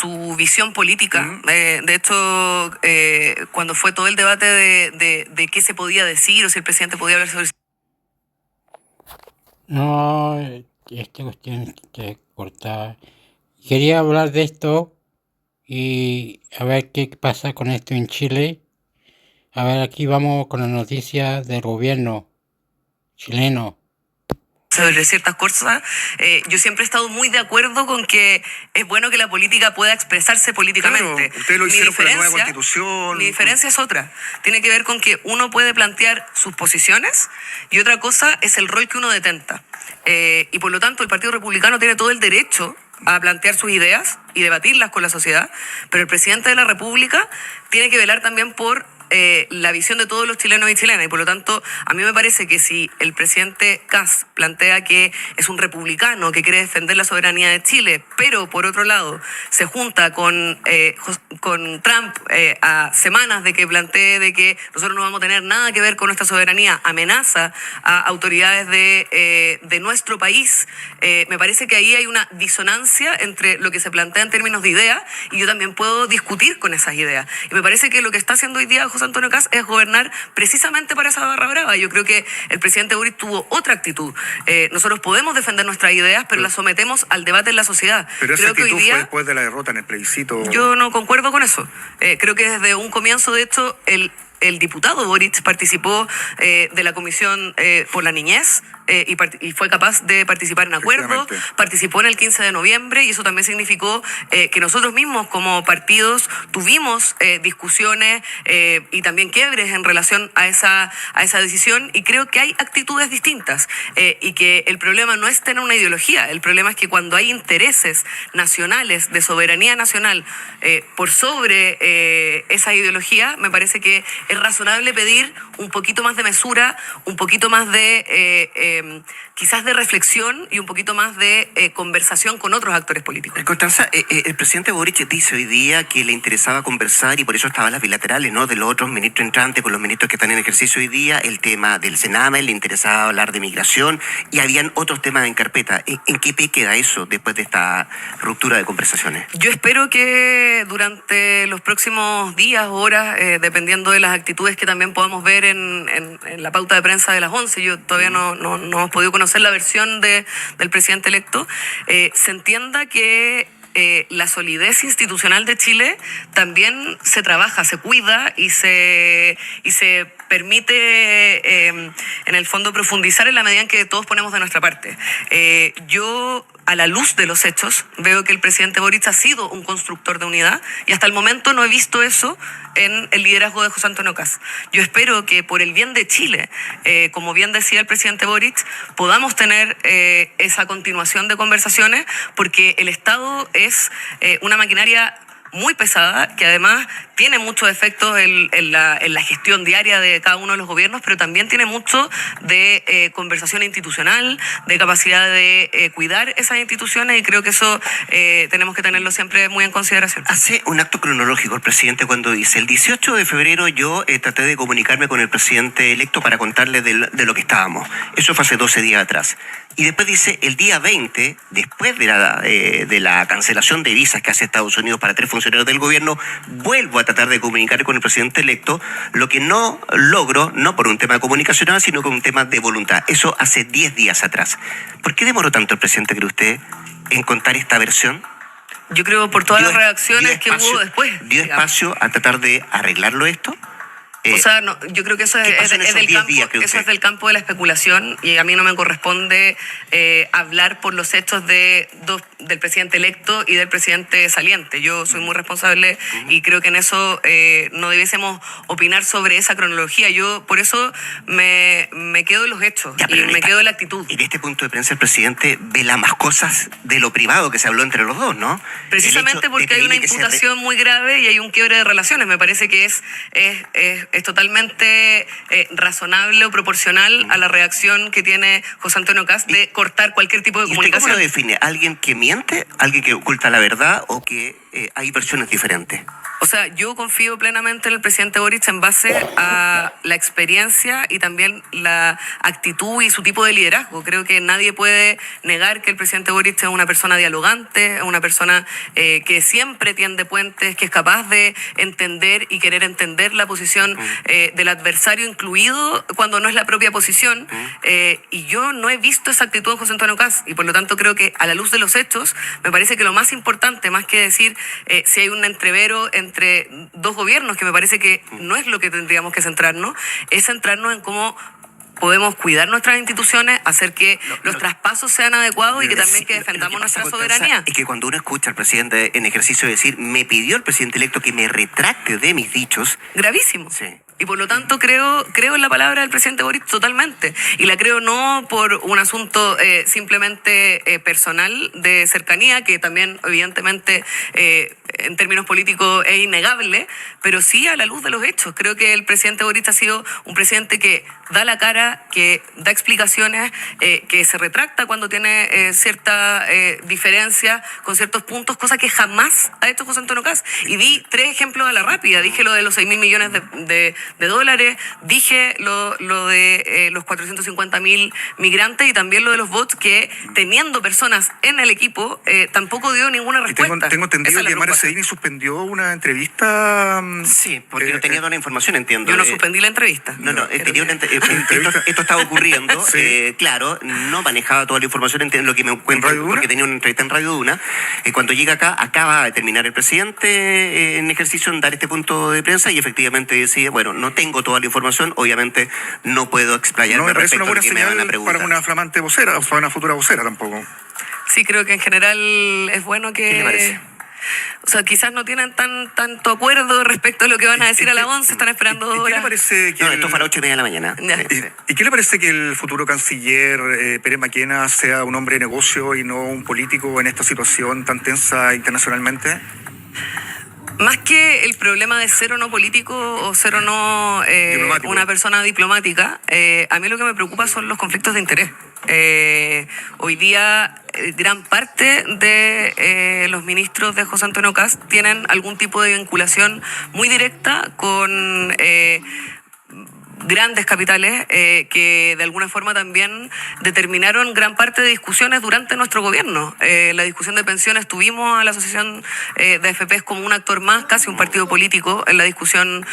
su visión política. De hecho, cuando fue todo el debate de qué se podía decir o si el presidente podía hablar sobre... No, esta cuestión que cortar. Quería hablar de esto y a ver qué pasa con esto en Chile. A ver, aquí vamos con la noticia del gobierno chileno. Sobre ciertas cosas, yo siempre he estado muy de acuerdo con que es bueno que la política pueda expresarse políticamente. Claro, ustedes lo hicieron con la nueva Constitución. Mi diferencia es otra. Tiene que ver con que uno puede plantear sus posiciones y otra cosa es el rol que uno detenta. Y por lo tanto el Partido Republicano tiene todo el derecho a plantear sus ideas y debatirlas con la sociedad, pero el presidente de la República tiene que velar también por la visión de todos los chilenos y chilenas, y por lo tanto a mí me parece que si el presidente Kast plantea que es un republicano que quiere defender la soberanía de Chile, pero por otro lado se junta con Trump a semanas de que plantee de que nosotros no vamos a tener nada que ver con nuestra soberanía, amenaza a autoridades de nuestro país, me parece que ahí hay una disonancia entre lo que se plantea en términos de ideas y yo también puedo discutir con esas ideas. Y me parece que lo que está haciendo hoy día José Antonio Kast es gobernar precisamente para esa barra brava. Yo creo que el presidente Boric tuvo otra actitud. Nosotros podemos defender nuestras ideas, pero las sometemos al debate en la sociedad. Pero esa creo que actitud hoy día, fue después de la derrota en el plebiscito. Yo no concuerdo con eso. Creo que desde un comienzo, de hecho, el diputado Boric participó de la Comisión por la Niñez y fue capaz de participar en acuerdos, participó en el 15 de noviembre y eso también significó que nosotros mismos como partidos tuvimos discusiones y también quiebres en relación a esa decisión, y creo que hay actitudes distintas y que el problema no es tener una ideología, el problema es que cuando hay intereses nacionales de soberanía nacional por sobre esa ideología, me parece que es razonable pedir un poquito más de mesura, un poquito más de quizás de reflexión y un poquito más de conversación con otros actores políticos. Constanza, el presidente Boric dice hoy día que le interesaba conversar y por eso estaban las bilaterales, ¿no?, de los otros ministros entrantes con los ministros que están en ejercicio hoy día, el tema del Sename, le interesaba hablar de migración y habían otros temas en carpeta. ¿En qué pie queda eso después de esta ruptura de conversaciones? Yo espero que durante los próximos días, horas, dependiendo de las actitudes que también podamos ver en la pauta de prensa de las 11, yo todavía no hemos podido conocer la versión del presidente electo, se entienda que la solidez institucional de Chile también se trabaja, se cuida y se permite en el fondo profundizar en la medida en que todos ponemos de nuestra parte. Yo, a la luz de los hechos, veo que el presidente Boric ha sido un constructor de unidad y hasta el momento no he visto eso en el liderazgo de José Antonio Kast. Yo espero que por el bien de Chile, como bien decía el presidente Boric, podamos tener esa continuación de conversaciones, porque el Estado es una maquinaria muy pesada, que además tiene muchos efectos en la gestión diaria de cada uno de los gobiernos, pero también tiene mucho de conversación institucional, de capacidad de cuidar esas instituciones, y creo que eso tenemos que tenerlo siempre muy en consideración. Hace un acto cronológico el presidente cuando dice: el 18 de febrero yo traté de comunicarme con el presidente electo para contarle de lo que estábamos. Eso fue hace 12 días atrás. Y después dice: el día 20, después de la cancelación de visas que hace Estados Unidos para 3 funcionarios del gobierno, vuelvo a tratar de comunicar con el presidente electo, lo que no logro, no por un tema comunicacional, sino con un tema de voluntad. Eso hace 10 días atrás. ¿Por qué demoró tanto el presidente, cree usted, en contar esta versión? Yo creo por todas las reacciones que hubo después. ¿Dio espacio a tratar de arreglarlo esto? O sea, no, yo creo que eso es del campo de la especulación, y a mí no me corresponde hablar por los hechos del presidente electo y del presidente saliente. Yo soy muy responsable y creo que en eso no debiésemos opinar sobre esa cronología. Yo por eso me quedo en los hechos y me quedo en la actitud. En este punto de prensa el presidente vela más cosas de lo privado que se habló entre los dos, ¿no? Precisamente porque hay una imputación muy grave y hay un quiebre de relaciones. Me parece que es totalmente razonable o proporcional a la reacción que tiene José Antonio Kast de cortar cualquier tipo de comunicación. ¿Cómo lo define? ¿Alguien que miente? ¿Alguien que oculta la verdad? ¿O que hay versiones diferentes? O sea, sea, yo confío plenamente en el presidente Boric en base a la experiencia y también la actitud y su tipo de liderazgo. Creo que nadie puede negar que el presidente Boric es una persona dialogante, es una persona que siempre tiende puentes, que es capaz de entender y querer entender la posición del adversario, incluido cuando no es la propia posición. Y yo no he visto esa actitud en José Antonio Kast, y por lo tanto creo que a la luz de los hechos me parece que lo más importante, más que decir si hay un entrevero entre dos gobiernos, que me parece que no es lo que tendríamos que centrarnos, es centrarnos en cómo podemos cuidar nuestras instituciones, hacer que los traspasos sean adecuados y que también que defendamos nuestra soberanía. Es que cuando uno escucha al presidente en ejercicio decir, me pidió el presidente electo que me retracte de mis dichos. Gravísimo. Sí. Y por lo tanto creo en la palabra del presidente Boric totalmente. Y la creo no por un asunto simplemente personal de cercanía, que también evidentemente en términos políticos es innegable, pero sí a la luz de los hechos. Creo que el presidente Boric ha sido un presidente que da la cara, que da explicaciones, que se retracta cuando tiene cierta diferencia con ciertos puntos, cosa que jamás ha hecho José Antonio Kast. Y di 3 ejemplos a la rápida. Dije lo de los 6.000 millones de dólares, dije lo de los 450.000 migrantes y también lo de los bots, que teniendo personas en el equipo tampoco dio ninguna respuesta. Tengo entendido que Mario Sedini suspendió una entrevista. Sí, porque no tenía toda la información, entiendo. Yo no suspendí la entrevista. Tenía una esto estaba ocurriendo, Sí. claro, no manejaba toda la información, entiendo lo que me encuentro, porque tenía una entrevista en Radio Duna. Cuando llega acá, acaba de terminar el presidente en ejercicio en dar este punto de prensa y efectivamente decía, bueno, no tengo toda la información, obviamente no puedo explayarme No me parece respecto una buena a lo que me van a señal preguntar. para una flamante vocera, o para una futura vocera tampoco. Sí, creo que en general es bueno que... ¿Qué le parece? O sea, quizás no tienen tanto acuerdo respecto a lo que van a decir a la 11, están esperando 2 ¿Y qué le horas. parece que No, esto fue a las 8:30 de la mañana. Ya. ¿Y qué le parece que el futuro canciller Pérez Maquena sea un hombre de negocio y no un político en esta situación tan tensa internacionalmente? Más que el problema de ser o no político o ser o no Diplomático. una persona diplomática, a mí lo que me preocupa son los conflictos de interés. Hoy día gran parte de los ministros de José Antonio Kast tienen algún tipo de vinculación muy directa con grandes capitales que de alguna forma también determinaron gran parte de discusiones durante nuestro gobierno. La discusión de pensiones, tuvimos a la Asociación de AFPs como un actor más, casi un partido político en la discusión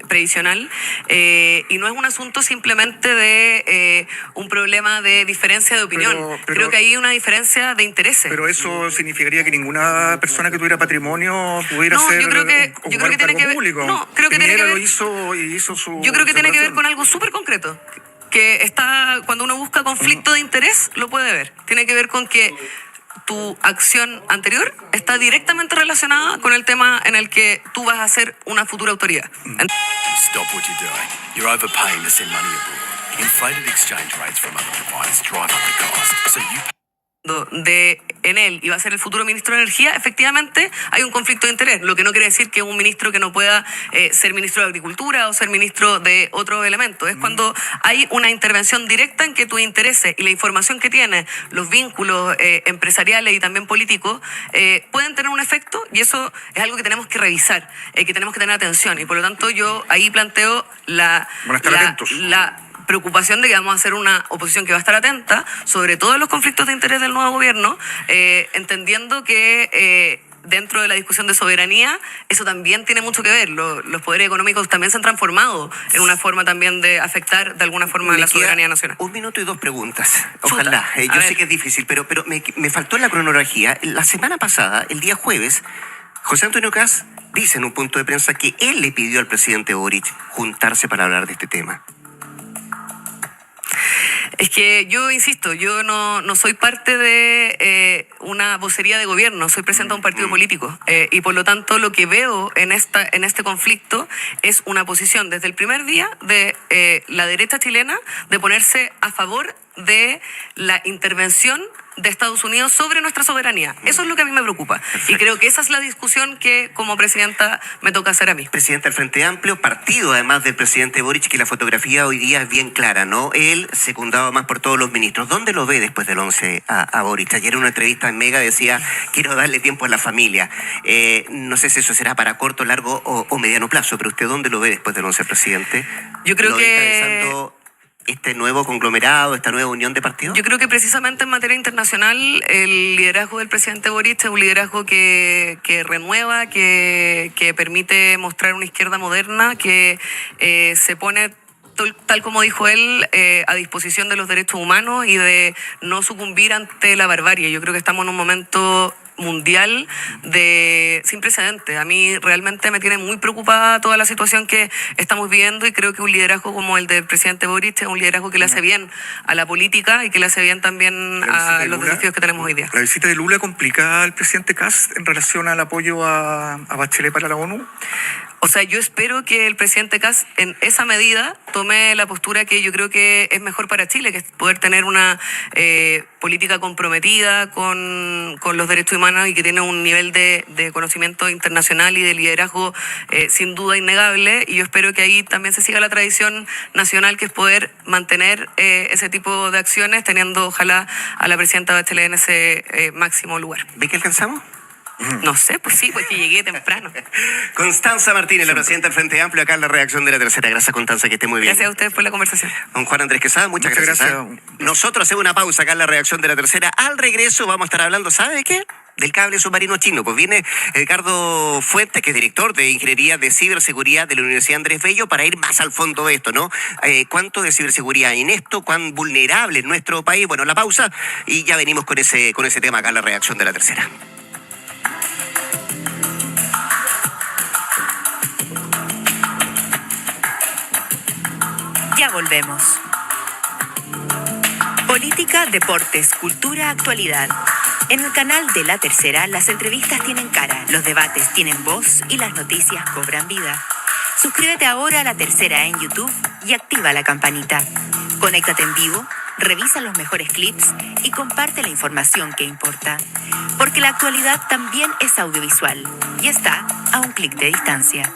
previsional, y no es un asunto simplemente de un problema de diferencia de opinión. Pero- Creo que hay una diferencia de intereses. Pero eso significaría que ninguna persona que tuviera patrimonio pudiera No, ser yo creo que ocupar tiene un cargo que ver- público. no, creo que tiene que Piñera ver- lo hizo y hizo su. Yo creo que tiene que ver separación. con algo súper concreto, que está cuando uno busca conflicto de interés, lo puede ver. Tiene que ver con que tu acción anterior está directamente relacionada con el tema en el que tú vas a ser una futura autoridad. Stop what you're doing. You're overpaying to send money abroad. Inflated exchange rates from other providers drive up the cost. So you De Enel y va a ser el futuro ministro de Energía, efectivamente hay un conflicto de interés, lo que no quiere decir que un ministro que no pueda ser ministro de Agricultura o ser ministro de otros elementos. Es cuando hay una intervención directa en que tus intereses y la información que tienes, los vínculos empresariales y también políticos, pueden tener un efecto, y eso es algo que tenemos que revisar, que tenemos que tener atención, y por lo tanto yo ahí planteo Van a estar atentos. la preocupación de que vamos a hacer una oposición que va a estar atenta sobre todos los conflictos de interés del nuevo gobierno, entendiendo que dentro de la discusión de soberanía eso también tiene mucho que ver. Los poderes económicos también se han transformado en una forma también de afectar de alguna forma Me la queda soberanía nacional. 1 minuto y 2 preguntas. Chuta. Ojalá. A Yo ver. sé que es difícil, pero me faltó la cronología. La semana pasada, el día jueves, José Antonio Kast dice en un punto de prensa que él le pidió al presidente Boric juntarse para hablar de este tema. Es que yo insisto, yo no soy parte de una vocería de gobierno, soy presidenta de un partido político, y por lo tanto lo que veo en este conflicto es una posición desde el primer día de la derecha chilena de ponerse a favor de la intervención de Estados Unidos sobre nuestra soberanía. Eso es lo que a mí me preocupa. Y creo que esa es la discusión que como presidenta me toca hacer a mí. Presidente del Frente Amplio, partido además del presidente Boric, que la fotografía hoy día es bien clara, ¿no? Él secundado más por todos los ministros. ¿Dónde lo ve después del 11 a Boric? Ayer en una entrevista en Mega decía, quiero darle tiempo a la familia. No sé si eso será para corto, largo o mediano plazo, pero ¿usted dónde lo ve después del 11, presidente? Yo creo ¿Lo ve encabezando este nuevo conglomerado, esta nueva unión de partidos? Yo creo que precisamente en materia internacional el liderazgo del presidente Boric es un liderazgo que renueva, que permite mostrar una izquierda moderna, que se pone, tal como dijo él, a disposición de los derechos humanos y de no sucumbir ante la barbarie. Yo creo que estamos en un momento mundial sin precedentes. A mí realmente me tiene muy preocupada toda la situación que estamos viviendo y creo que un liderazgo como el del presidente Boric es un liderazgo que le hace bien a la política y que le hace bien también a los desafíos que tenemos hoy día. ¿La visita de Lula complica al presidente Kast en relación al apoyo a Bachelet para la ONU? O sea, yo espero que el presidente Kast en esa medida tome la postura que yo creo que es mejor para Chile, que es poder tener una política comprometida con los derechos humanos y que tiene un nivel de conocimiento internacional y de liderazgo sin duda innegable. Y yo espero que ahí también se siga la tradición nacional, que es poder mantener ese tipo de acciones, teniendo ojalá a la presidenta Bachelet en ese máximo lugar. ¿Ve que alcanzamos? No sé, pues sí, porque llegué temprano. Constanza Martínez, la presidenta del Frente Amplio, acá en la redacción de La Tercera. Gracias, Constanza, que esté muy bien. Gracias a ustedes por la conversación. Don Juan Andrés Quesada, muchas gracias. Nosotros hacemos una pausa acá en la redacción de La Tercera. Al regreso vamos a estar hablando, ¿sabe de qué? Del cable submarino chino. Pues viene Ricardo Fuentes, que es director de Ingeniería de Ciberseguridad de la Universidad Andrés Bello, para ir más al fondo de esto, ¿no? ¿Cuánto de ciberseguridad hay en esto? ¿Cuán vulnerable es nuestro país? Bueno, la pausa y ya venimos con ese tema acá en la redacción de La Tercera. Ya volvemos. Política, deportes, cultura, actualidad. En el canal de La Tercera, las entrevistas tienen cara, los debates tienen voz y las noticias cobran vida. Suscríbete ahora a La Tercera en YouTube y activa la campanita. Conéctate en vivo, revisa los mejores clips y comparte la información que importa. Porque la actualidad también es audiovisual y está a un clic de distancia.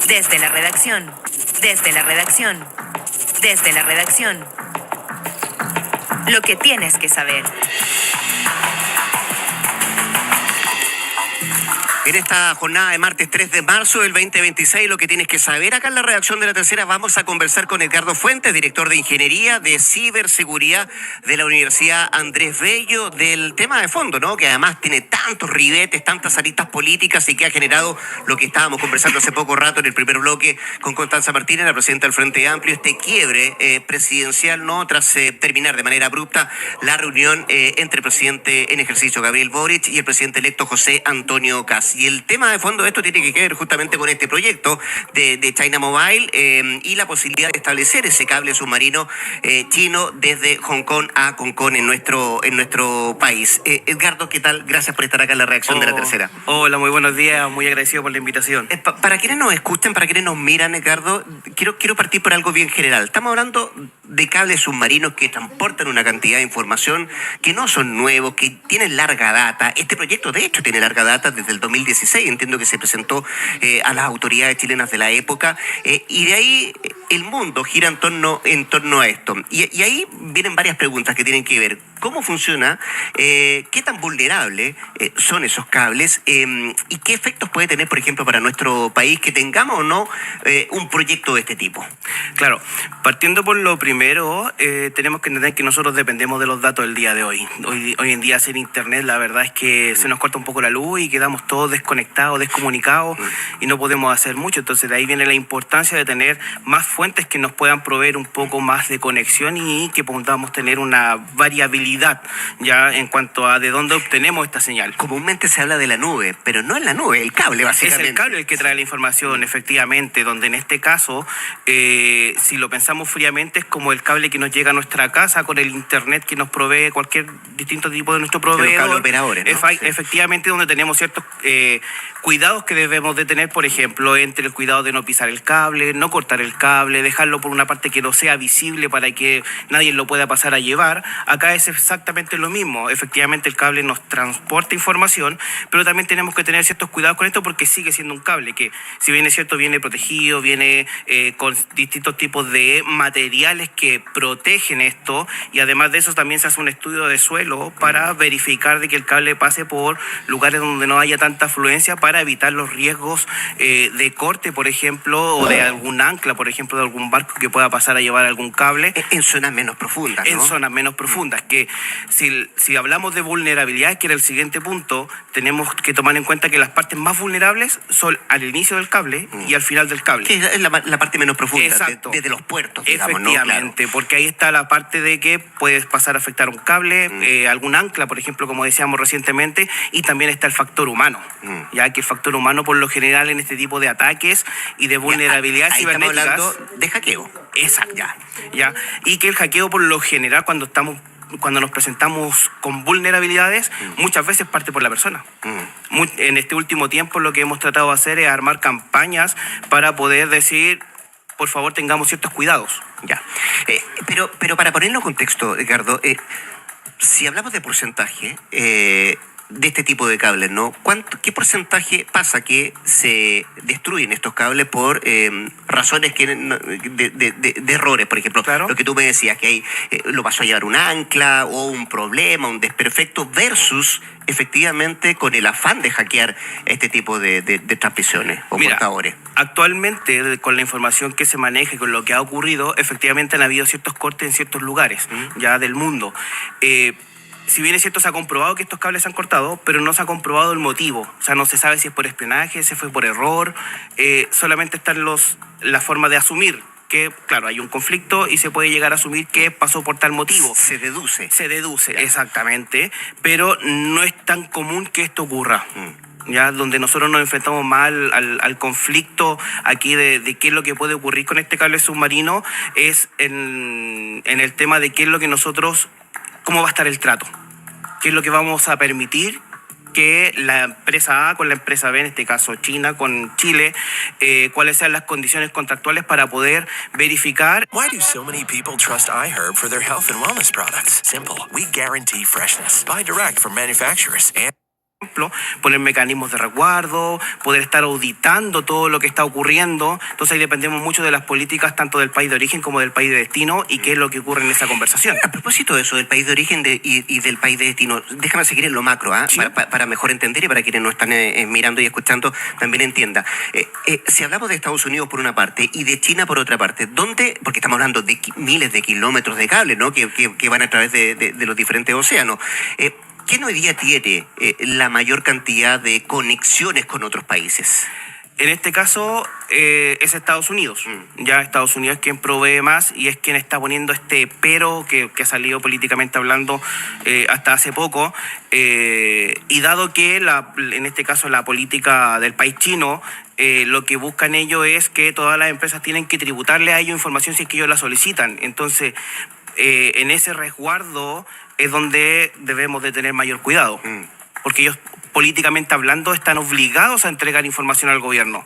Desde la redacción, desde la redacción, desde la redacción. Lo que tienes que saber. En esta jornada de martes 3 de marzo del 2026, lo que tienes que saber acá en la redacción de La Tercera, vamos a conversar con Edgardo Fuentes, director de Ingeniería de Ciberseguridad de la Universidad Andrés Bello, del tema de fondo, ¿no? Que además tiene tantos ribetes, tantas aristas políticas y que ha generado lo que estábamos conversando hace poco rato en el primer bloque con Constanza Martínez, la presidenta del Frente Amplio, este quiebre presidencial, ¿no? Tras terminar de manera abrupta la reunión entre el presidente en ejercicio Gabriel Boric y el presidente electo José Antonio Kast. Y el tema de fondo de esto tiene que ver justamente con este proyecto de China Mobile y la posibilidad de establecer ese cable submarino chino desde Hong Kong a Concón en nuestro país. Edgardo, ¿qué tal? Gracias por estar acá en la redacción de La Tercera. Hola, muy buenos días, muy agradecido por la invitación. Para quienes nos escuchan, para quienes nos miran, Edgardo, quiero partir por algo bien general. Estamos hablando de cables submarinos que transportan una cantidad de información que no son nuevos, que tienen larga data. Este proyecto, de hecho, tiene larga data desde el 2016. Entiendo que se presentó a las autoridades chilenas de la época. Y de ahí el mundo gira en torno a esto. Y ahí vienen varias preguntas que tienen que ver. ¿Cómo funciona? ¿Qué tan vulnerables son esos cables? ¿Y qué efectos puede tener, por ejemplo, para nuestro país que tengamos o no un proyecto de este tipo? Claro, partiendo por lo primero, tenemos que entender que nosotros dependemos de los datos del día de hoy. Hoy en día sin internet la verdad es que se nos corta un poco la luz y quedamos todos desconectados, descomunicados y no podemos hacer mucho. Entonces de ahí viene la importancia de tener más fuentes que nos puedan proveer un poco más de conexión y que podamos tener una variabilidad ya en cuanto a de dónde obtenemos esta señal. Comúnmente se habla de la nube, pero no es la nube, el cable básicamente. Es el cable el que trae la información, efectivamente, donde en este caso, si lo pensamos fríamente, es como el cable que nos llega a nuestra casa con el internet que nos provee cualquier distinto tipo de nuestro proveedor. Los cable operadores, ¿no? Efectivamente, donde tenemos ciertos cuidados que debemos de tener, por ejemplo, entre el cuidado de no pisar el cable, no cortar el cable, dejarlo por una parte que no sea visible para que nadie lo pueda pasar a llevar. Acá es exactamente lo mismo. Efectivamente, el cable nos transporta información, pero también tenemos que tener ciertos cuidados con esto porque sigue siendo un cable que, si bien es cierto, viene protegido, viene con distintos tipos de materiales que protegen esto, y además de eso también se hace un estudio de suelo para verificar de que el cable pase por lugares donde no haya tanta afluencia para evitar los riesgos de corte, por ejemplo, o de algún ancla, por ejemplo, de algún barco que pueda pasar a llevar algún cable. En zonas menos profundas, ¿no? En zonas menos profundas, que si hablamos de vulnerabilidad, que era el siguiente punto, tenemos que tomar en cuenta que las partes más vulnerables son al inicio del cable y al final del cable. Sí, es la parte menos profunda. Exacto. Desde los puertos, digamos, efectivamente, ¿no? Claro. porque ahí está la parte de que puedes pasar a afectar un cable, algún ancla, por ejemplo, como decíamos recientemente, y también está el factor humano, ya que el factor humano por lo general en este tipo de ataques y de vulnerabilidades cibernéticas... Estamos hablando de hackeo. Exacto. Ya. Y que el hackeo por lo general cuando nos presentamos con vulnerabilidades, muchas veces parte por la persona. En este último tiempo lo que hemos tratado de hacer es armar campañas para poder decir, por favor, tengamos ciertos cuidados. Ya. Pero para ponerlo en contexto, Edgardo, si hablamos de porcentaje de este tipo de cables, ¿no? ¿Qué porcentaje pasa que se destruyen estos cables por razones de errores? Por ejemplo, claro, lo que tú me decías, que ahí lo pasó a llevar un ancla o un problema, un desperfecto, versus efectivamente con el afán de hackear este tipo de transmisiones o portadores. Actualmente, con la información que se maneja y con lo que ha ocurrido, efectivamente han habido ciertos cortes en ciertos lugares ya del mundo. Si bien es cierto, se ha comprobado que estos cables se han cortado, pero no se ha comprobado el motivo. O sea, no se sabe si es por espionaje, si fue por error. Solamente están la forma de asumir que, claro, hay un conflicto y se puede llegar a asumir que pasó por tal motivo. Se deduce. Se deduce, exactamente. Pero no es tan común que esto ocurra. Ya, donde nosotros nos enfrentamos más al conflicto aquí de qué es lo que puede ocurrir con este cable submarino es en el tema de qué es lo que nosotros... ¿Cómo va a estar el trato? ¿Qué es lo que vamos a permitir que la empresa A con la empresa B, en este caso China con Chile, cuáles sean las condiciones contractuales para poder verificar? Why do so many people trust iHerb for their health and wellness products? Simple. We guarantee freshness. Buy direct from manufacturers and ejemplo, poner mecanismos de resguardo, poder estar auditando todo lo que está ocurriendo. Entonces ahí dependemos mucho de las políticas tanto del país de origen como del país de destino y qué es lo que ocurre en esa conversación. A propósito de eso, del país de origen y del país de destino, déjame seguir en lo macro, ¿ah? Sí. Para mejor entender y para quienes no están mirando y escuchando también entienda. Si hablamos de Estados Unidos por una parte y de China por otra parte, ¿dónde? Porque estamos hablando de miles de kilómetros de cable, ¿no? Que van a través de los diferentes océanos. ¿Quién hoy día tiene la mayor cantidad de conexiones con otros países? En este caso es Estados Unidos. Ya Estados Unidos es quien provee más y es quien está poniendo este pero que ha salido políticamente hablando hasta hace poco. Y dado que en este caso la política del país chino, lo que buscan ellos es que todas las empresas tienen que tributarle a ellos información si es que ellos la solicitan. Entonces, en ese resguardo es donde debemos de tener mayor cuidado. Porque ellos, políticamente hablando, están obligados a entregar información al gobierno.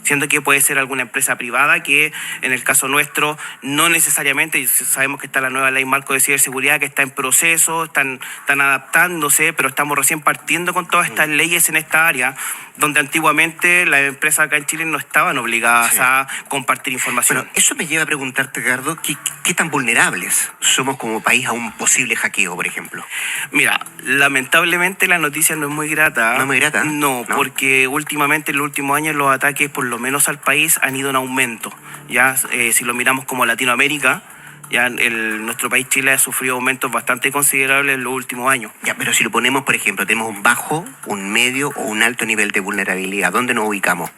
Siendo que puede ser alguna empresa privada que, en el caso nuestro, no necesariamente, sabemos que está la nueva ley marco de ciberseguridad que está en proceso, están adaptándose, pero estamos recién partiendo con todas estas leyes en esta área, donde antiguamente las empresas acá en Chile no estaban obligadas a compartir información. Bueno, eso me lleva a preguntarte, Edgardo, ¿qué tan vulnerables somos como país a un posible hackeo, por ejemplo? Mira, lamentablemente la noticia no es muy grata. ¿No es muy grata? No, porque últimamente, en los últimos años, los ataques, por lo menos al país, han ido en aumento. Ya, si lo miramos como Latinoamérica, ya nuestro país Chile ha sufrido aumentos bastante considerables en los últimos años. Ya, pero si lo ponemos, por ejemplo, tenemos un bajo, un medio o un alto nivel de vulnerabilidad, ¿dónde nos ubicamos?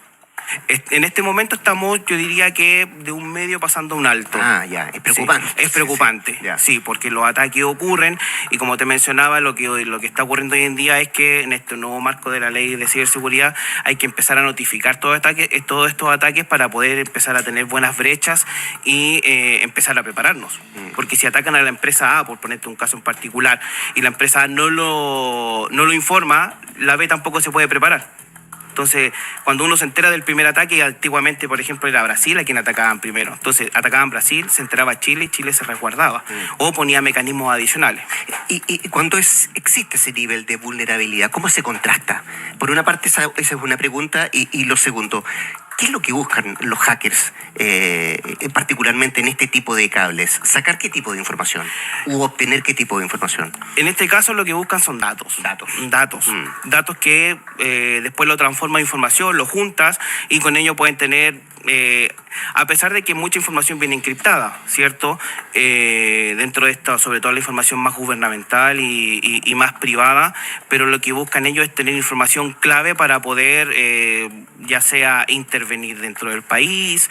En este momento estamos, yo diría que de un medio pasando a un alto. Ah, ya, es preocupante. Sí, es preocupante, Sí, ya. sí, porque los ataques ocurren y como te mencionaba, lo que está ocurriendo hoy en día es que en este nuevo marco de la ley de ciberseguridad hay que empezar a notificar todos estos ataques para poder empezar a tener buenas brechas y empezar a prepararnos. Porque si atacan a la empresa A, por ponerte un caso en particular, y la empresa A no lo informa, la B tampoco se puede preparar. Entonces, cuando uno se entera del primer ataque, antiguamente, por ejemplo, era Brasil a quien atacaban primero. Entonces, atacaban Brasil, se enteraba Chile y Chile se resguardaba. O ponía mecanismos adicionales. Y cuando existe ese nivel de vulnerabilidad, ¿cómo se contrasta? Por una parte, esa es una pregunta. Y lo segundo, ¿qué es lo que buscan los hackers, particularmente en este tipo de cables? ¿Sacar qué tipo de información? ¿U obtener qué tipo de información? En este caso lo que buscan son datos. Datos que después lo transforman en información, lo juntas y con ello pueden tener, a pesar de que mucha información viene encriptada, ¿cierto? Dentro de esta, sobre todo la información más gubernamental y más privada, pero lo que buscan ellos es tener información clave para poder, ya sea intervenir dentro del país,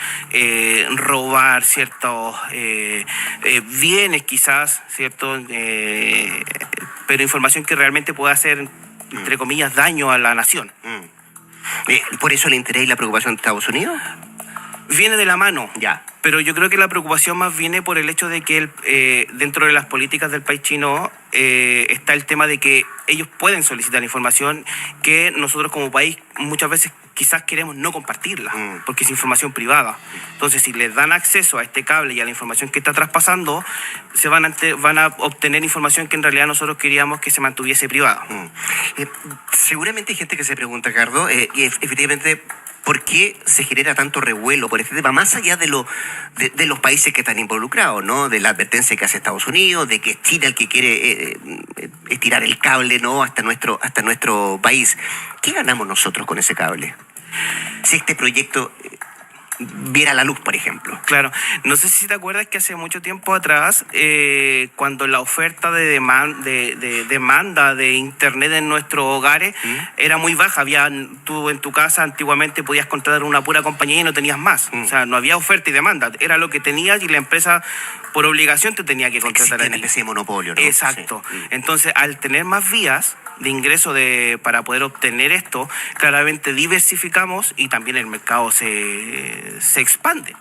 robar ciertos bienes quizás, ¿cierto? Pero información que realmente pueda hacer, entre comillas, daño a la nación. ¿Por eso el interés y la preocupación de Estados Unidos? Viene de la mano. Ya. Pero yo creo que la preocupación más viene por el hecho de que dentro de las políticas del país chino está el tema de que ellos pueden solicitar información que nosotros como país muchas veces quizás queremos no compartirla, porque es información privada. Entonces, si les dan acceso a este cable y a la información que está traspasando, van a obtener información que en realidad nosotros queríamos que se mantuviese privada. Seguramente hay gente que se pregunta, Cardo, y efectivamente, ¿por qué se genera tanto revuelo por este tema? Más allá de los países que están involucrados, ¿no? De la advertencia que hace Estados Unidos, de que es China el que quiere estirar el cable, ¿no? hasta nuestro país. ¿Qué ganamos nosotros con ese cable? Si este proyecto viera la luz, por ejemplo. Claro, no sé si te acuerdas que hace mucho tiempo atrás, cuando la oferta de demanda de internet en nuestros hogares era muy baja, tú en tu casa antiguamente podías contratar una pura compañía y no tenías más, o sea, no había oferta y demanda, era lo que tenías y la empresa por obligación te tenía que contratar. Existe una especie de monopolio, ¿no? Exacto. Sí. Entonces, al tener más vías de ingreso para poder obtener esto, claramente diversificamos y también el mercado se expande.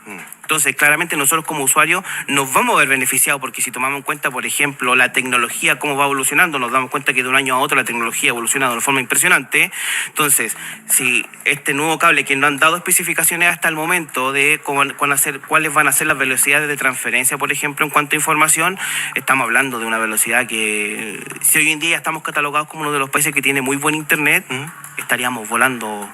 Entonces, claramente nosotros como usuarios nos vamos a ver beneficiados porque si tomamos en cuenta, por ejemplo, la tecnología, cómo va evolucionando, nos damos cuenta que de un año a otro la tecnología evoluciona de una forma impresionante. Entonces, si este nuevo cable, que no han dado especificaciones hasta el momento de cuáles van a ser las velocidades de transferencia, por ejemplo, en cuanto a información, estamos hablando de una velocidad que, si hoy en día estamos catalogados como uno de los países que tiene muy buen internet, estaríamos volando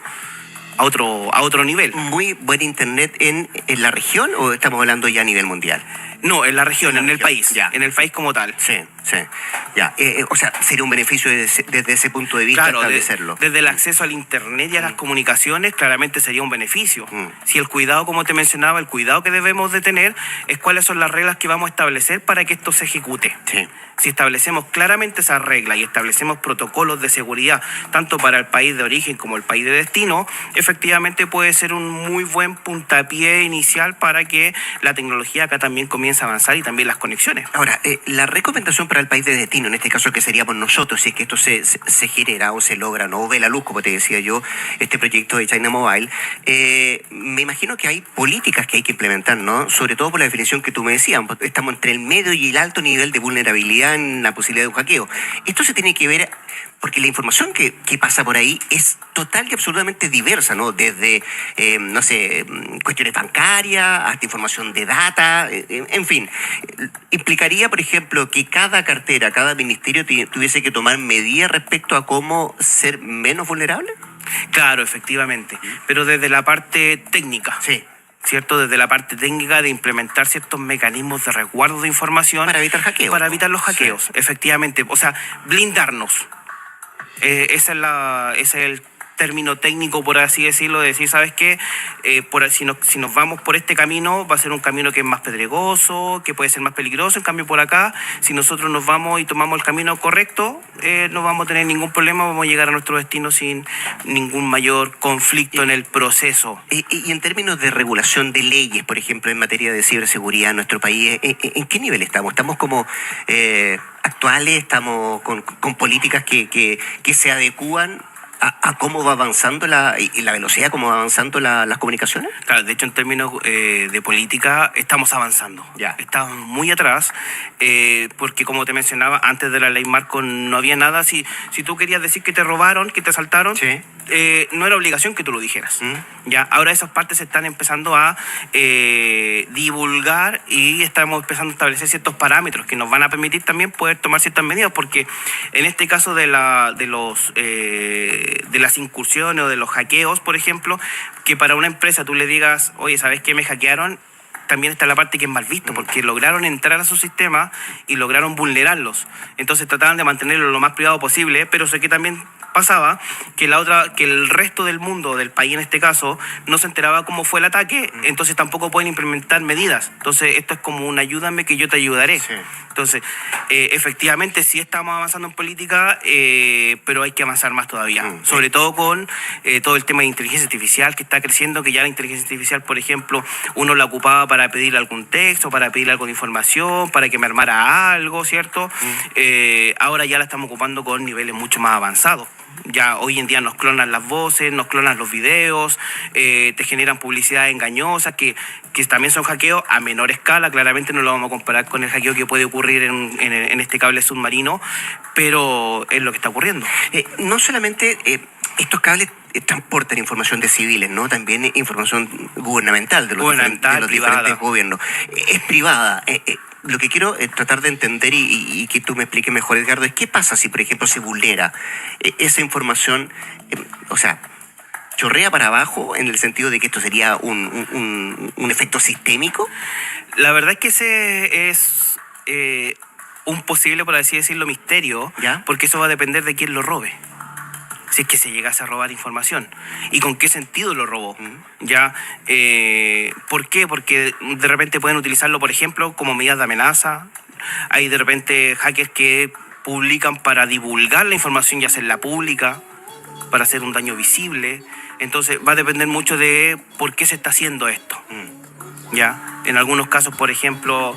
a otro nivel. ¿Muy buen internet en la región o estamos hablando ya a nivel mundial? No, en la región, en el país, ya. en el país como tal. Sí, sí. Ya. O sea, sería un beneficio desde ese punto de vista Claro, establecerlo. desde el acceso al internet y a las comunicaciones, claramente sería un beneficio. Si el cuidado, como te mencionaba, el cuidado que debemos de tener es cuáles son las reglas que vamos a establecer para que esto se ejecute. Sí. Si establecemos claramente esas reglas y establecemos protocolos de seguridad, tanto para el país de origen como el país de destino, efectivamente puede ser un muy buen puntapié inicial para que la tecnología acá también comience a avanzar y también las conexiones. Ahora, la recomendación para el país de destino, en este caso que seríamos nosotros, si es que esto se genera o se logra, no ve la luz, como te decía yo, este proyecto de China Mobile, me imagino que hay políticas que hay que implementar, ¿no? Sobre todo por la definición que tú me decías, estamos entre el medio y el alto nivel de vulnerabilidad en la posibilidad de un hackeo. Esto se tiene que ver porque la información que pasa por ahí es total y absolutamente diversa, ¿no? Desde, no sé, cuestiones bancarias hasta información de data, en fin. Implicaría, por ejemplo, que cada cartera, cada ministerio tuviese que tomar medidas respecto a cómo ser menos vulnerable. Claro, efectivamente, pero desde la parte técnica. Sí. ¿Cierto? Desde la parte técnica de implementar ciertos mecanismos de resguardo de información. Para evitar hackeos. Para evitar los hackeos, Sí. efectivamente. O sea, blindarnos. Ese es el término técnico, por así decirlo, de decir, ¿sabes qué? Si nos vamos por este camino, va a ser un camino que es más pedregoso, que puede ser más peligroso. En cambio, por acá, si nosotros nos vamos y tomamos el camino correcto, no vamos a tener ningún problema, vamos a llegar a nuestro destino sin ningún mayor conflicto en el proceso. Y en términos de regulación de leyes, por ejemplo, en materia de ciberseguridad en nuestro país, ¿en qué nivel estamos? ¿Estamos como actuales? ¿Estamos con políticas que se adecúan a cómo va avanzando la velocidad, cómo va avanzando las comunicaciones? Claro, de hecho, en términos de política, estamos avanzando. Ya. Estamos muy atrás, porque como te mencionaba, antes de la ley marco no había nada. Si tú querías decir que te robaron, que te asaltaron, Sí. No era obligación que tú lo dijeras. Mm. Ya, ahora esas partes se están empezando a divulgar y estamos empezando a establecer ciertos parámetros que nos van a permitir también poder tomar ciertas medidas, porque en este caso de las incursiones o de los hackeos, por ejemplo, que para una empresa tú le digas, oye, ¿sabes qué? Me hackearon. También está la parte que es mal visto, porque lograron entrar a su sistema y lograron vulnerarlos. Entonces trataban de mantenerlo lo más privado posible, pero sé que también pasaba que que el resto del mundo, del país en este caso, no se enteraba cómo fue el ataque, entonces tampoco pueden implementar medidas. Entonces esto es como un ayúdame que yo te ayudaré. Sí. Entonces, efectivamente sí estamos avanzando en política, pero hay que avanzar más todavía. Sobre todo con todo el tema de inteligencia artificial que está creciendo, que ya la inteligencia artificial, por ejemplo, uno la ocupaba para pedir algún texto, para pedir algo de información, para que me armara algo, ¿cierto? Ahora ya la estamos ocupando con niveles mucho más avanzados. Ya hoy en día nos clonan las voces, nos clonan los videos, te generan publicidad engañosa, que también son hackeos a menor escala. Claramente no lo vamos a comparar con el hackeo que puede ocurrir en este cable submarino, pero es lo que está ocurriendo. No solamente estos cables transportan información de civiles, ¿no? También información gubernamental de los diferentes gobiernos. Es privada. Lo que quiero tratar de entender y que tú me expliques mejor, Edgardo, es qué pasa si, por ejemplo, se vulnera esa información, o sea, chorrea para abajo en el sentido de que esto sería un efecto sistémico. La verdad es que ese es un posible, por así decirlo, misterio, ¿Ya? Porque eso va a depender de quién lo robe. Si es que se llegase a robar información. ¿Y con qué sentido lo robó? ¿Ya? ¿Por qué? Porque de repente pueden utilizarlo, por ejemplo, como medidas de amenaza. Hay de repente hackers que publican para divulgar la información y hacerla pública, para hacer un daño visible. Entonces va a depender mucho de por qué se está haciendo esto. ¿Ya? En algunos casos, por ejemplo,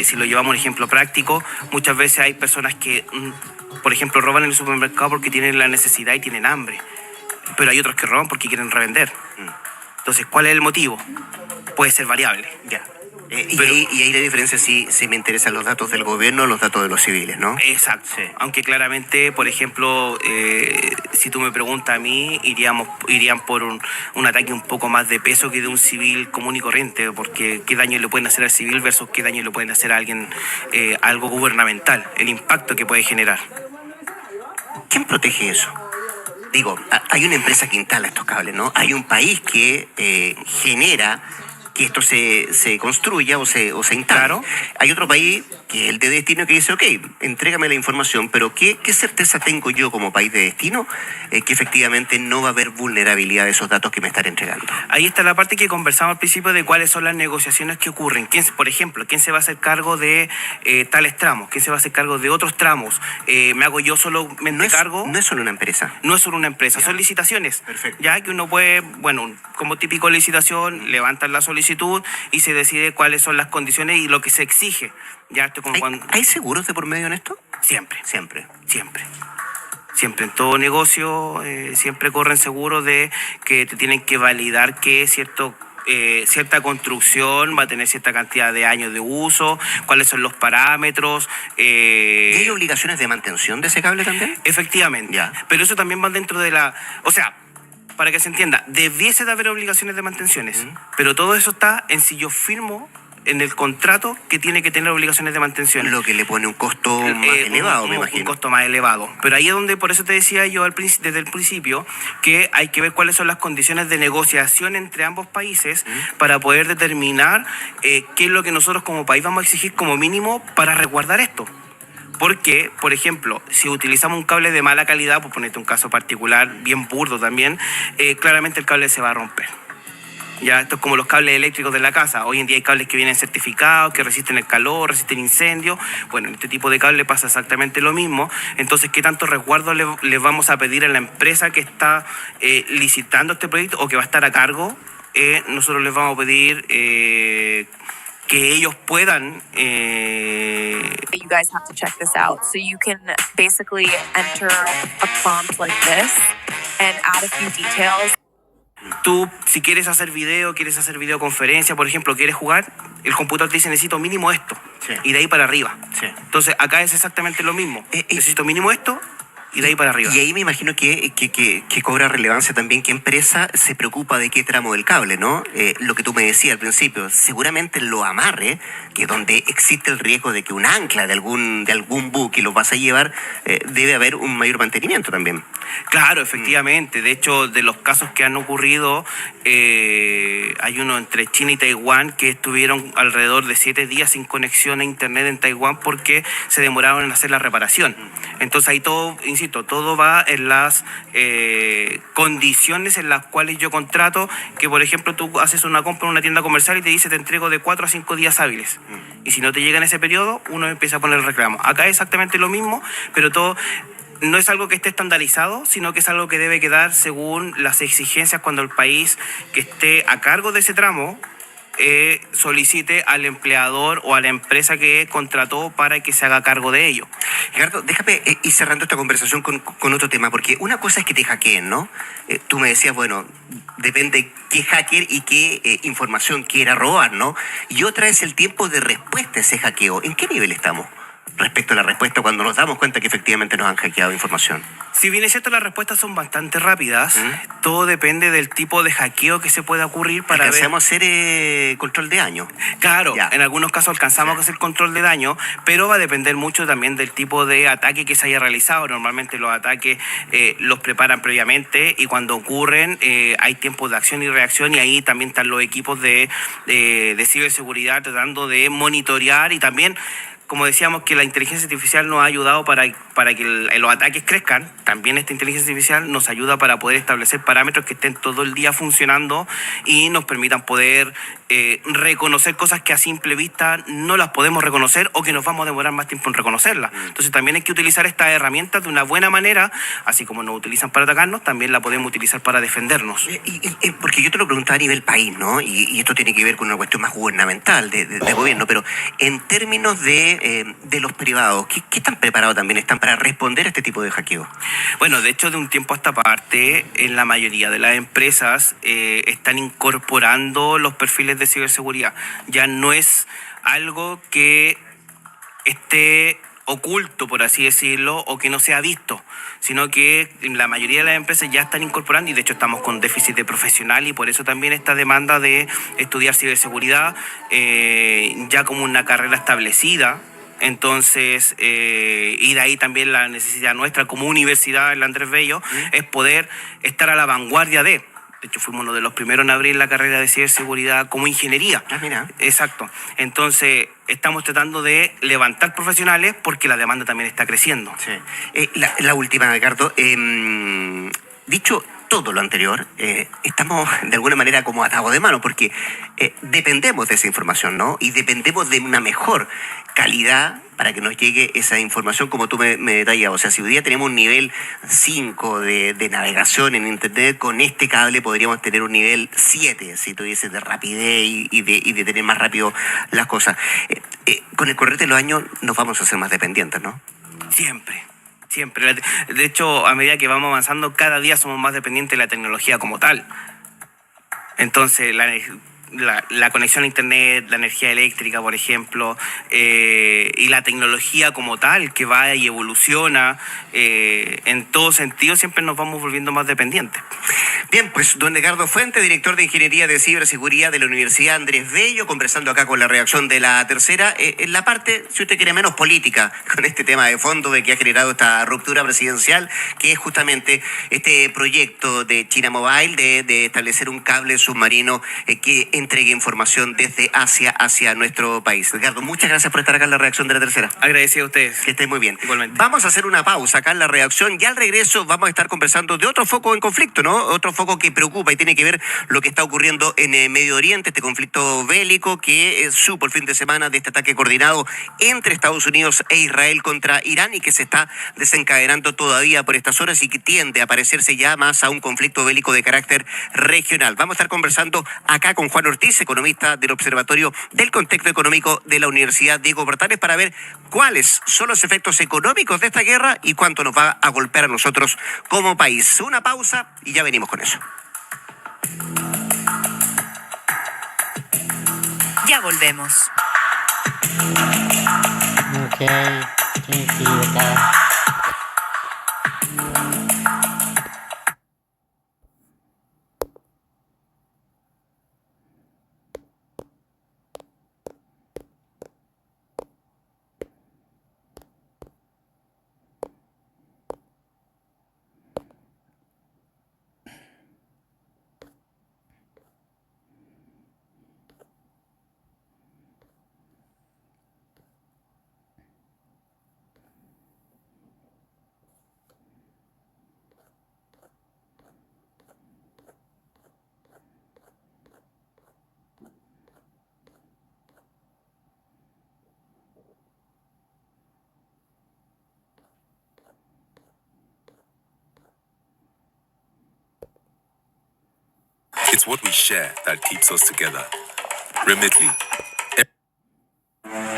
si lo llevamos a un ejemplo práctico, muchas veces hay personas que, por ejemplo, roban en el supermercado porque tienen la necesidad y tienen hambre. Pero hay otros que roban porque quieren revender. Entonces, ¿cuál es el motivo? Puede ser variable. Ya. Pero- Y ahí la diferencia si me interesan los datos del gobierno o los datos de los civiles, ¿no? Exacto. Sí. Aunque claramente, por ejemplo, si tú me preguntas a mí, irían por un ataque un poco más de peso que de un civil común y corriente, porque qué daño le pueden hacer al civil versus qué daño le pueden hacer a alguien, algo gubernamental, el impacto que puede generar. ¿Quién protege eso? Digo, hay una empresa que instala estos cables, ¿no? Hay un país que genera que esto se construya o se instale. Claro. Hay otro país, que es el de destino, que dice, ok, entrégame la información, pero ¿qué certeza tengo yo como país de destino que efectivamente no va a haber vulnerabilidad de esos datos que me están entregando? Ahí está la parte que conversamos al principio de cuáles son las negociaciones que ocurren. Por ejemplo, ¿quién se va a hacer cargo de tales tramos? ¿Quién se va a hacer cargo de otros tramos? ¿Me hago yo solamente cargo? No es solo una empresa. No es solo una empresa, son licitaciones. Perfecto. Ya que uno puede, bueno, como típico licitación, levantan la solicitud y se decide cuáles son las condiciones y lo que se exige. Ya esto como cuando... ¿Hay seguros de por medio en esto? Siempre. Siempre. Siempre en todo negocio siempre corren seguros de que te tienen que validar que cierta construcción va a tener cierta cantidad de años de uso, cuáles son los parámetros. ¿Y hay obligaciones de mantención de ese cable también? Efectivamente. Ya. Pero eso también va dentro de la... O sea, para que se entienda, debiese de haber obligaciones de mantenciones, pero todo eso está en si yo firmo en el contrato que tiene que tener obligaciones de mantención. Lo que le pone un costo más elevado, me imagino. Un costo más elevado. Pero ahí es donde, por eso te decía yo desde el principio, que hay que ver cuáles son las condiciones de negociación entre ambos países para poder determinar qué es lo que nosotros como país vamos a exigir como mínimo para resguardar esto. Porque, por ejemplo, si utilizamos un cable de mala calidad, por ponerte un caso particular, bien burdo también, claramente el cable se va a romper. Ya, esto es como los cables eléctricos de la casa. Hoy en día hay cables que vienen certificados, que resisten el calor, resisten incendios. Bueno, en este tipo de cable pasa exactamente lo mismo. Entonces, ¿qué tanto resguardo le vamos a pedir a la empresa que está licitando este proyecto o que va a estar a cargo? Nosotros les vamos a pedir que ellos puedan... You guys have to check this out. So you can basically enter a prompt like this and add a few details. Tú, si quieres hacer video, quieres hacer videoconferencia, por ejemplo, quieres jugar, el computador te dice necesito mínimo esto. Sí. Y de ahí para arriba. Sí. Entonces, acá es exactamente lo mismo. Necesito mínimo esto y de ahí para arriba. Y ahí me imagino que cobra relevancia también qué empresa se preocupa de qué tramo del cable, ¿no? Lo que tú me decías al principio, seguramente lo amarre, que donde existe el riesgo de que un ancla de algún buque lo vas a llevar, debe haber un mayor mantenimiento también. Claro, efectivamente. De hecho, de los casos que han ocurrido, hay uno entre China y Taiwán que estuvieron alrededor de 7 días sin conexión a internet en Taiwán porque se demoraron en hacer la reparación. Entonces ahí todo, insisto, todo va en las condiciones en las cuales yo contrato, que por ejemplo tú haces una compra en una tienda comercial y te dice te entrego de 4 a 5 días hábiles. Y si no te llega en ese periodo, uno empieza a poner el reclamo. Acá es exactamente lo mismo, pero todo... No es algo que esté estandarizado, sino que es algo que debe quedar según las exigencias cuando el país que esté a cargo de ese tramo solicite al empleador o a la empresa que contrató para que se haga cargo de ello. Ricardo, déjame ir cerrando esta conversación con otro tema, porque una cosa es que te hackeen, ¿no? Tú me decías, bueno, depende qué hacker y qué información quiera robar, ¿no? Y otra es el tiempo de respuesta a ese hackeo. ¿En qué nivel estamos respecto a la respuesta cuando nos damos cuenta que efectivamente nos han hackeado información? Si bien es cierto, las respuestas son bastante rápidas, todo depende del tipo de hackeo que se pueda ocurrir para ver... ¿Alcanzamos a hacer control de daño? Claro, Ya. en algunos casos alcanzamos a hacer control de daño, pero va a depender mucho también del tipo de ataque que se haya realizado. Normalmente los ataques los preparan previamente y cuando ocurren hay tiempos de acción y reacción y ahí también están los equipos de ciberseguridad tratando de monitorear y también... Como decíamos que la inteligencia artificial nos ha ayudado para que los ataques crezcan, también esta inteligencia artificial nos ayuda para poder establecer parámetros que estén todo el día funcionando y nos permitan poder reconocer cosas que a simple vista no las podemos reconocer o que nos vamos a demorar más tiempo en reconocerlas. Entonces también hay que utilizar estas herramientas de una buena manera, así como nos utilizan para atacarnos, también la podemos utilizar para defendernos. Porque yo te lo preguntaba a nivel país, ¿no? Y esto tiene que ver con una cuestión más gubernamental, de gobierno, pero en términos de de los privados, ¿qué tan preparados también están para responder a este tipo de hackeo? Bueno, de hecho, de un tiempo a esta parte, en la mayoría de las empresas están incorporando los perfiles de ciberseguridad. Ya no es algo que esté oculto, por así decirlo, o que no se ha visto, sino que la mayoría de las empresas ya están incorporando, y de hecho estamos con déficit de profesional, y por eso también esta demanda de estudiar ciberseguridad ya como una carrera establecida. Entonces, y de ahí también la necesidad nuestra como universidad, el Andrés Bello, es poder estar a la vanguardia de hecho, fuimos uno de los primeros en abrir la carrera de ciberseguridad como ingeniería. Ah, mira. Exacto. Entonces, estamos tratando de levantar profesionales porque la demanda también está creciendo. Sí. La última, Ricardo. Dicho todo lo anterior, estamos de alguna manera como atados de mano porque dependemos de esa información, ¿no? Y dependemos de una mejor calidad para que nos llegue esa información como tú me detallabas. O sea, si hoy día tenemos un nivel 5 de navegación en Internet, con este cable podríamos tener un nivel 7, si tú dices, de rapidez y de tener más rápido las cosas. Con el correr de los años nos vamos a hacer más dependientes, ¿no? Siempre. Siempre. De hecho, a medida que vamos avanzando, cada día somos más dependientes de la tecnología como tal. Entonces, la conexión a Internet, la energía eléctrica, por ejemplo, y la tecnología como tal, que va y evoluciona, en todo sentido, siempre nos vamos volviendo más dependientes. Bien, pues don Ricardo Fuente, director de Ingeniería de Ciberseguridad de la Universidad Andrés Bello, conversando acá con la redacción de La Tercera, en la parte, si usted quiere, menos política, con este tema de fondo de que ha generado esta ruptura presidencial, que es justamente este proyecto de China Mobile de establecer un cable submarino que entregue información desde Asia hacia nuestro país. Ricardo, muchas gracias por estar acá en la redacción de La Tercera. Agradecido a ustedes. Que estén muy bien. Igualmente. Vamos a hacer una pausa acá en la redacción y al regreso vamos a estar conversando de otro foco en conflicto, ¿no? Otro foco que preocupa y tiene que ver lo que está ocurriendo en Medio Oriente, este conflicto bélico que supo el fin de semana de este ataque coordinado entre Estados Unidos e Israel contra Irán y que se está desencadenando todavía por estas horas y que tiende a parecerse ya más a un conflicto bélico de carácter regional. Vamos a estar conversando acá con Juan Ortiz, economista del Observatorio del Contexto Económico de la Universidad Diego Portales, para ver cuáles son los efectos económicos de esta guerra y cuánto nos va a golpear a nosotros como país. Una pausa y ya venimos con eso. Ya volvemos. Ok, thank you, acá. It's what we share that keeps us together. Remitly.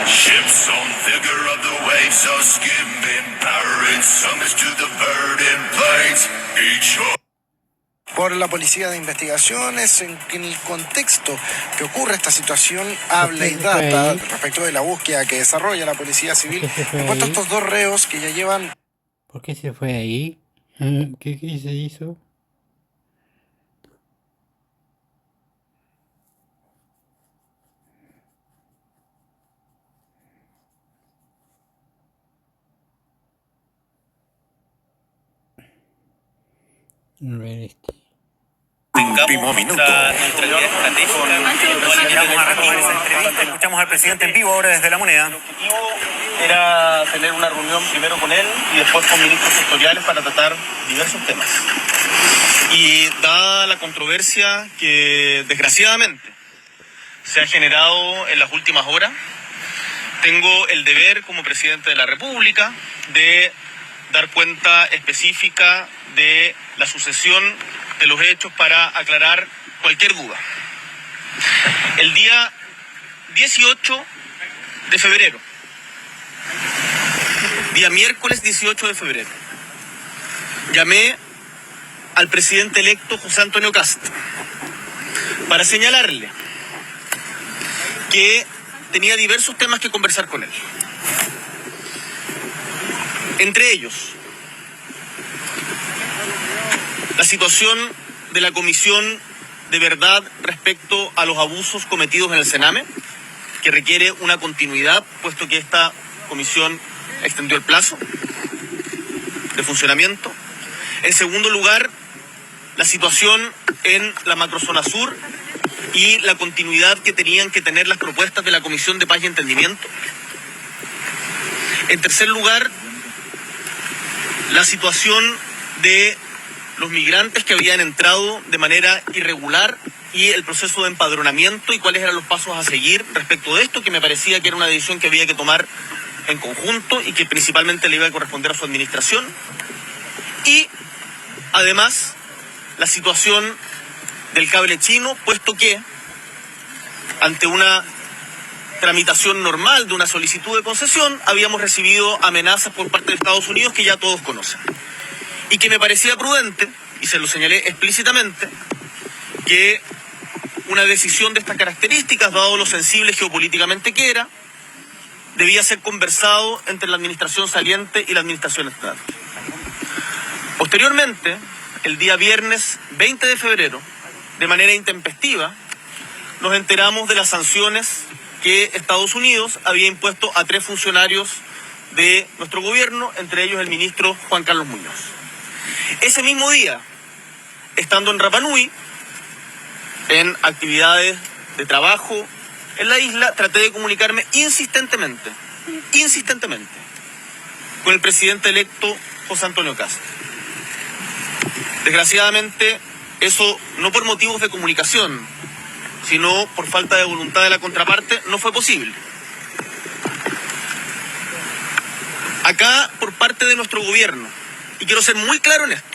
Ships on vigor of the waves are skimming, powering summits to the burden plains. Each por la Policía de Investigaciones, en el contexto que ocurre esta situación, habla y data respecto de la búsqueda que desarrolla la Policía Civil en cuanto a estos dos reos que ya llevan... ¿Por qué se fue ahí? ¿Qué se hizo? A ver último minuto. Escuchamos al presidente en vivo ahora desde La Moneda. El objetivo era tener una reunión primero con él y después con ministros sectoriales para tratar diversos temas. Y dada la controversia que desgraciadamente se ha generado en las últimas horas, tengo el deber como presidente de la República de dar cuenta específica de la sucesión de los hechos para aclarar cualquier duda. El día 18 de febrero día miércoles 18 de febrero, llamé al presidente electo José Antonio Kast para señalarle que tenía diversos temas que conversar con él. Entre ellos, la situación de la Comisión de Verdad respecto a los abusos cometidos en el Sename, que requiere una continuidad, puesto que esta comisión extendió el plazo de funcionamiento. En segundo lugar, la situación en la macrozona sur y la continuidad que tenían que tener las propuestas de la Comisión de Paz y Entendimiento. En tercer lugar, la situación de los migrantes que habían entrado de manera irregular y el proceso de empadronamiento y cuáles eran los pasos a seguir respecto de esto, que me parecía que era una decisión que había que tomar en conjunto y que principalmente le iba a corresponder a su administración. Y además, la situación del cable chino, puesto que ante una tramitación normal de una solicitud de concesión, habíamos recibido amenazas por parte de Estados Unidos que ya todos conocen. Y que me parecía prudente, y se lo señalé explícitamente, que una decisión de estas características, dado lo sensible geopolíticamente que era, debía ser conversado entre la administración saliente y la administración entrante. Posteriormente, el día viernes 20 de febrero, de manera intempestiva, nos enteramos de las sanciones que Estados Unidos había impuesto a 3 funcionarios de nuestro gobierno, entre ellos el ministro Juan Carlos Muñoz. Ese mismo día, estando en Rapa Nui, en actividades de trabajo en la isla, traté de comunicarme insistentemente, con el presidente electo José Antonio Kast. Desgraciadamente, eso no por motivos de comunicación, sino por falta de voluntad de la contraparte, no fue posible. Acá, por parte de nuestro gobierno, y quiero ser muy claro en esto,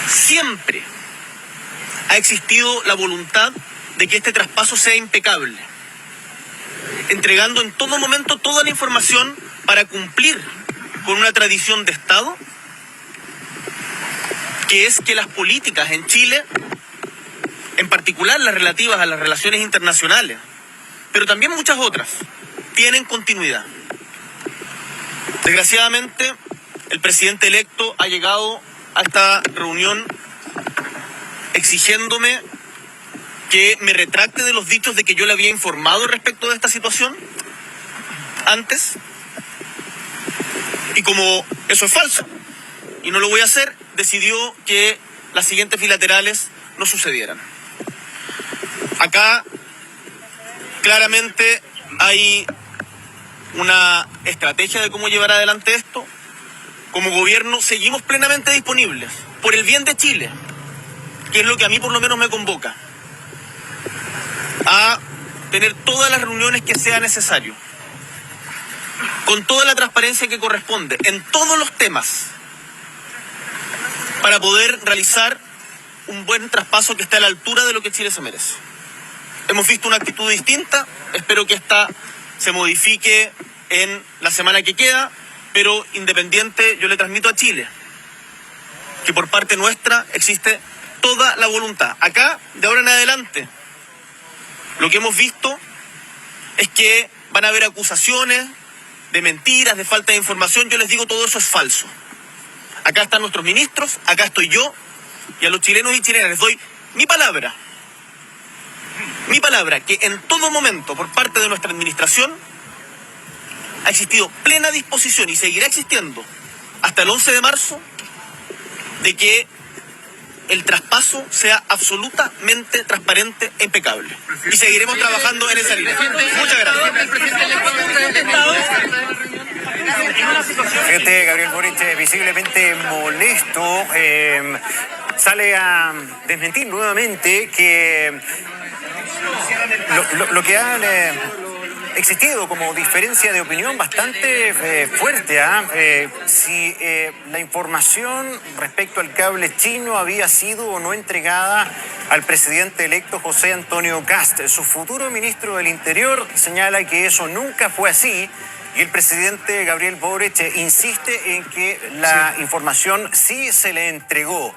siempre ha existido la voluntad de que este traspaso sea impecable, entregando en todo momento toda la información para cumplir con una tradición de Estado, que es que las políticas en Chile, en particular las relativas a las relaciones internacionales, pero también muchas otras, tienen continuidad. Desgraciadamente, el presidente electo ha llegado a esta reunión exigiéndome que me retracte de los dichos de que yo le había informado respecto de esta situación antes. Y como eso es falso y no lo voy a hacer, decidió que las siguientes bilaterales no sucedieran. Acá claramente hay una estrategia de cómo llevar adelante esto. Como gobierno seguimos plenamente disponibles, por el bien de Chile, que es lo que a mí por lo menos me convoca, a tener todas las reuniones que sea necesario, con toda la transparencia que corresponde, en todos los temas, para poder realizar un buen traspaso que esté a la altura de lo que Chile se merece. Hemos visto una actitud distinta, espero que esta se modifique en la semana que queda, pero independiente, yo le transmito a Chile que por parte nuestra existe toda la voluntad. Acá, de ahora en adelante, lo que hemos visto es que van a haber acusaciones de mentiras, de falta de información. Yo les digo, todo eso es falso. Acá están nuestros ministros, acá estoy yo, y a los chilenos y chilenas les doy mi palabra, que en todo momento por parte de nuestra administración ha existido plena disposición y seguirá existiendo hasta el 11 de marzo de que el traspaso sea absolutamente transparente e impecable. Y seguiremos trabajando en esa línea. Muchas gracias. Presidente Gabriel Boric, visiblemente molesto, sale a desmentir nuevamente que lo que han existido como diferencia de opinión bastante fuerte. Si la información respecto al cable chino había sido o no entregada al presidente electo José Antonio Kast. Su futuro ministro del Interior señala que eso nunca fue así. Y el presidente Gabriel Boric insiste en que la información sí se le entregó.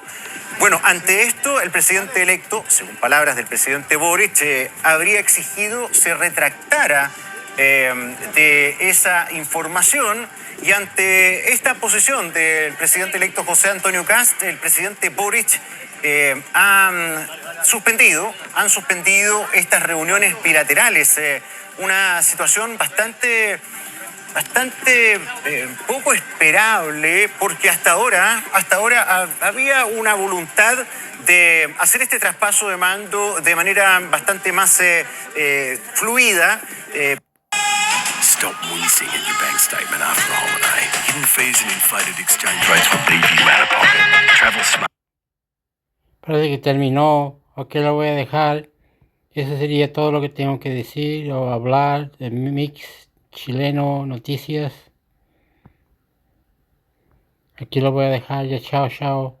Bueno, ante esto, el presidente electo, según palabras del presidente Boric, habría exigido se retractara de esa información. Y ante esta posición del presidente electo José Antonio Kast, el presidente Boric han suspendido estas reuniones bilaterales. Una situación bastante poco esperable, porque hasta ahora había una voluntad de hacer este traspaso de mando de manera bastante más fluida. Stop wheezing in your bank statement after a holiday. Hidden fees and inflated exchange rates will leave you out of pocket. Travel smart. Parece que terminó. Aquí lo voy a dejar. Eso sería todo lo que tengo que decir o hablar de Mix Chileno Noticias. Aquí lo voy a dejar ya. Chao, chao.